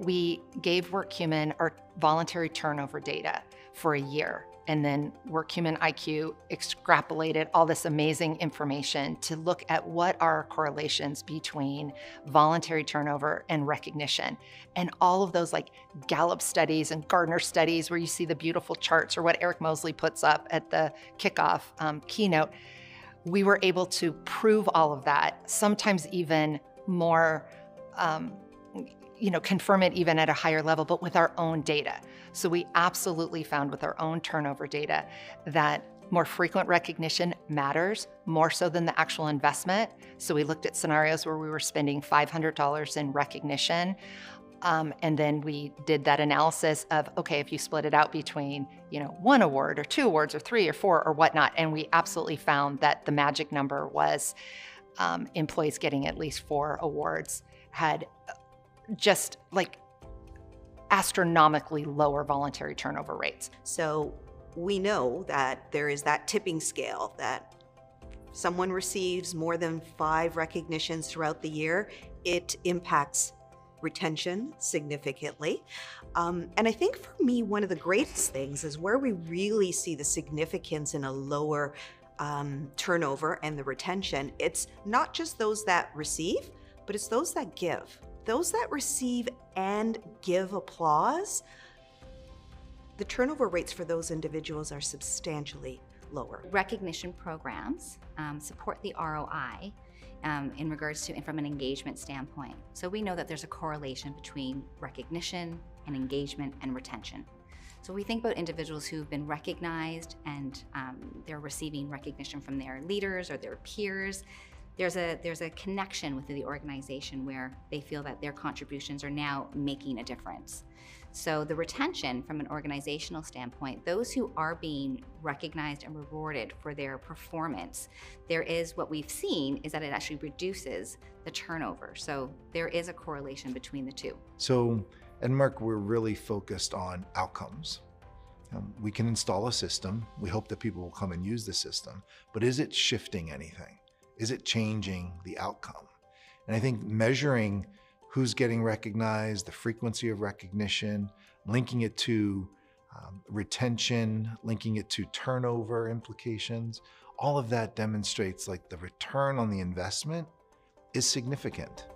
we gave Workhuman our voluntary turnover data for a year. And then Workhuman IQ extrapolated all this amazing information to look at what are correlations between voluntary turnover and recognition. And all of those like Gallup studies and Gardner studies where you see the beautiful charts, or what Eric Mosley puts up at the kickoff keynote, we were able to prove all of that, sometimes even more, confirm it even at a higher level, but with our own data. So we absolutely found with our own turnover data that more frequent recognition matters more so than the actual investment. So we looked at scenarios where we were spending $500 in recognition. And then we did that analysis of, okay, if you split it out between, 1 award or 2 awards or 3 or 4 or whatnot. And we absolutely found that the magic number was employees getting at least 4 awards had just like astronomically lower voluntary turnover rates. So we know that there is that tipping scale that someone receives more than 5 recognitions throughout the year, it impacts retention significantly. And I think for me, one of the greatest things is where we really see the significance in a lower turnover and the retention. It's not just those that receive, but it's those that give. Those that receive and give applause, the turnover rates for those individuals are substantially lower. Recognition programs support the ROI in regards to, and from an engagement standpoint. So we know that there's a correlation between recognition and engagement and retention. So we think about individuals who've been recognized and they're receiving recognition from their leaders or their peers. There's a connection within the organization where they feel that their contributions are now making a difference. So the retention from an organizational standpoint, those who are being recognized and rewarded for their performance, there is what we've seen is that it actually reduces the turnover. So there is a correlation between the two. So at Merck, we're really focused on outcomes. We can install a system. We hope that people will come and use the system, but is it shifting anything? Is it changing the outcome? And I think measuring who's getting recognized, the frequency of recognition, linking it to retention, linking it to turnover implications, all of that demonstrates like the return on the investment is significant.